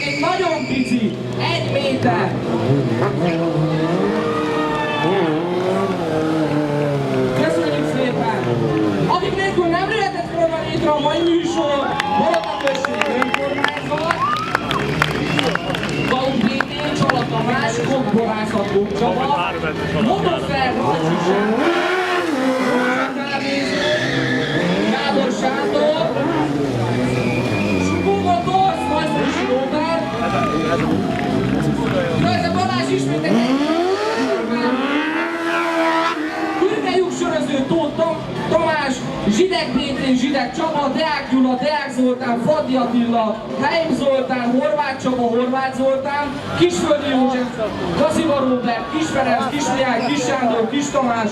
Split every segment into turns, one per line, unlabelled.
még nagyon pici, 1 méter. Köszönjük szépen! Akik nélkül nem lehetett volna létre a mai műsor, Balata község önkormányzat, Gaum BT, Csala Tamás, Kokborászat Csaba, Motofer Rajcsi Gábor Sándor, Google Doors, Majszorisi Róbert, Rajza Balázs ismét egy Ürgelyük söröző Tóth Tamás, Zsidek Péter, Zsidek Csaba, Deák Gyula, Deák Zoltán, Faddi Attila, Heim Zoltán, Horváth Csaba, Horváth Zoltán, Kisföldi József, Gaziva Róbert, Kis Ferenc, Kis Mihály, Kis Sándor, Kis Tamás,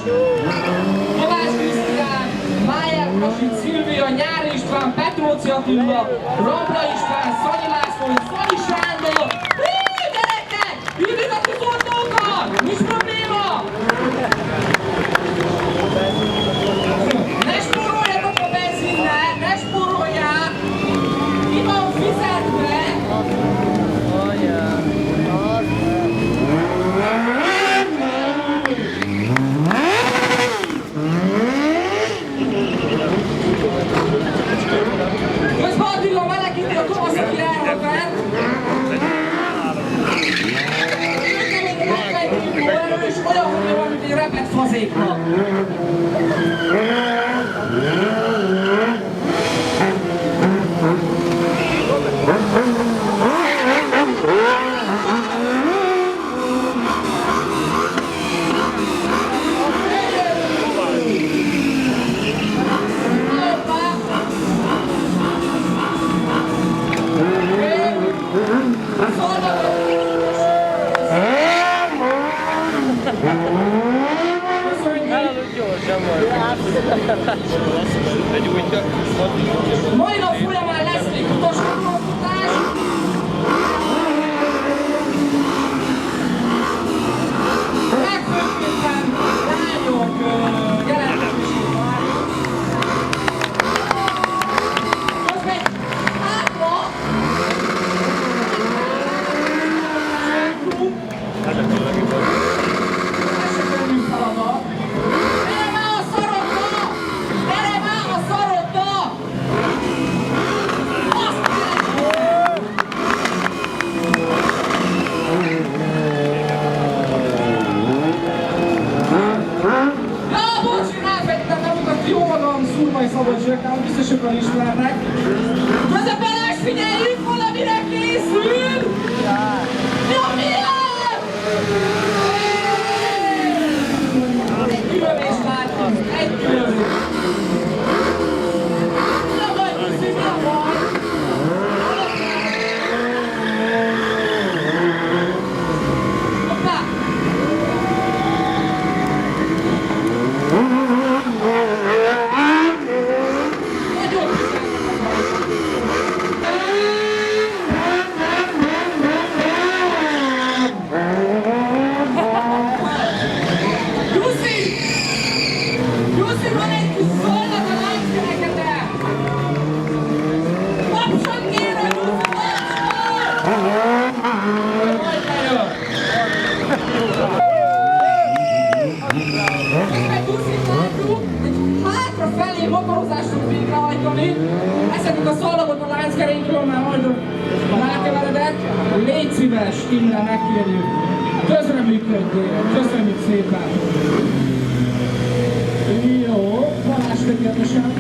Kovács Krisztián, Májer Kasit, Szilvia, Nyári István, Petróci Attila, Rabra István, Szanyi László, Szanyi Sándor. Gyerekek! Hívjuk a kutótókat! Nincs probléma! Ne spóroljatok a benzinnel, ne spórolják! Ki van fizetve? Közben Attila melegíti a Tomasz, aki elhatár. És olyan, hogy van, mint egy repett fazéknak. Mai nap folyamán lesz még utaskodóztatás. Legfőképpen lányok jelentőség már. Közben hátra ez se könnyű feladat. Szabad zsökkám, biztos sokan ismernek. Közben Balázs, figyeljünk, valamire készül! Nyomjál! Egy különés látunk, egy különés. Mi a baj, Puszi, mi a baj? Hoppá! Hátrafelé motorozást tud végrehajtani. Leszedjük a szallagot a lánckerékről, mert majd rákeveredett. Légy szíves, innen megkérjük. Közreműködjél, köszönjük szépen. Jó, Balázs tökéletesen.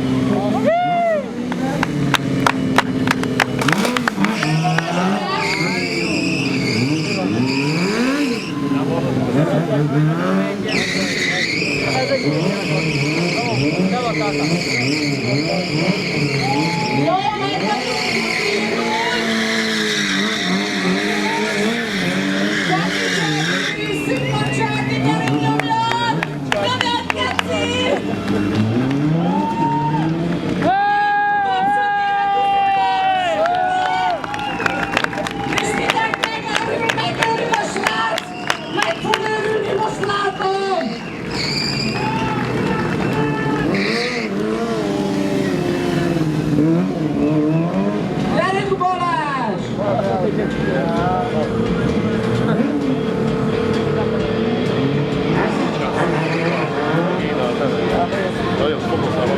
Hey! Nagyon fogottan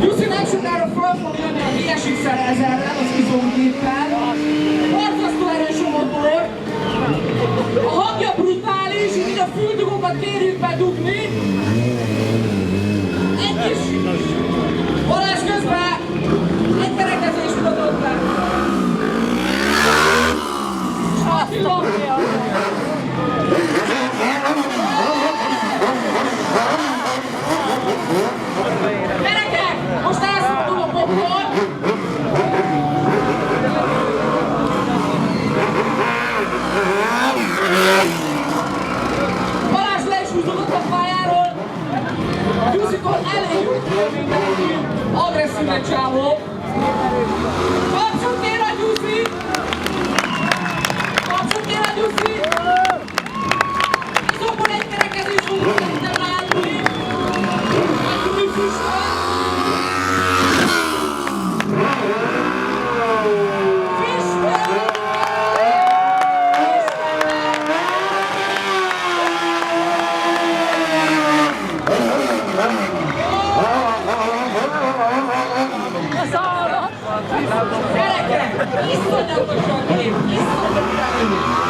Jussi nem sokára föl fog jönni a VSX-el ezerrel, az izomgéppel. Borzasztó erős a motor. A hangja brutális, így a füldugókat kérjük bedugni. Egy kis Balázs közben egy kerekezést mutatott le. Attila! Gyerekek! Most elszabadul a popcorn! Balázs le is húzódott a pályáról! Jussikor elég mindenki agresszíven csávó! Kapcsot kér a Jussi! Kapcsot kér a Jussi! Izomból egy kerekezés fogunk szerintem látni! Megtudjuk Füstön! Gyerekek! Iszonyatosan kép! Iszonyatosan!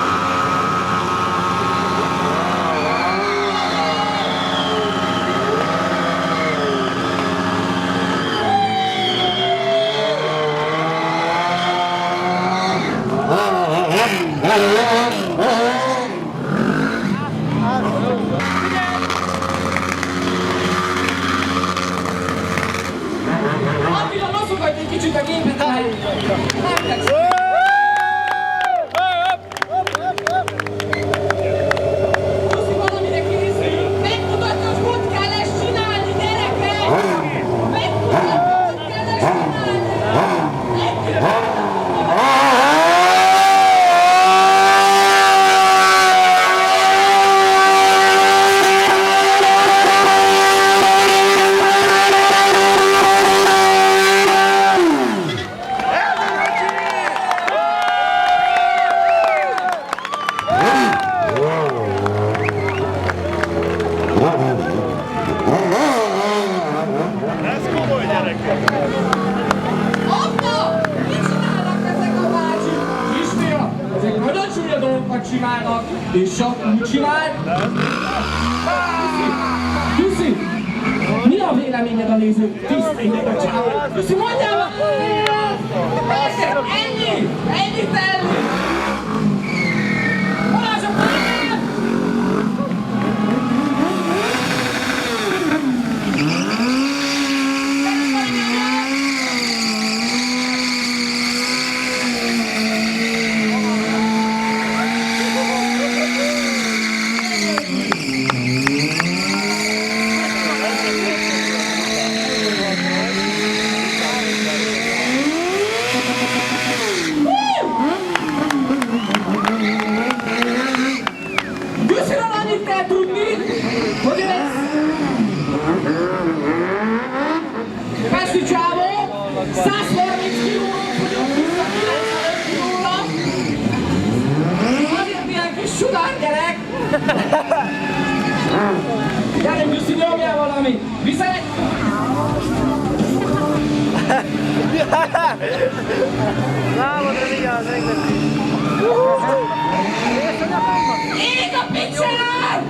Attila, noszogatj egy kicsit a gépet, nem tetszik. Jussi valamire készül. Megmutatja, hogy hogy kell ezt csinálni, gyerekek! Megmutatja, hogy kell ezt csinálni!
Ez komoly gyerekek!
Apa! Mit csinálnak ezek a bácsik? Kisfia, ezek nagyon csúnya dolgokat csinálnak, és csak úgy csinál. Jussi, mi a véleményed a nézők tiszténynek a csávó? Jussi, mondjál valamit! Persze, ennyi! Ennyit tenni! Balázs a pályán! Jussiról annyit kell tudni, hogy ez Pesti csávó, 130 kilóról fogyott vissza 95 kilóra. Azért ilyen kis sudárgyerek. Gyerünk, Jussi, nyomjál valamit! Vissza egy...
Lábadra vigyázz, engedni!
Ég a picsának!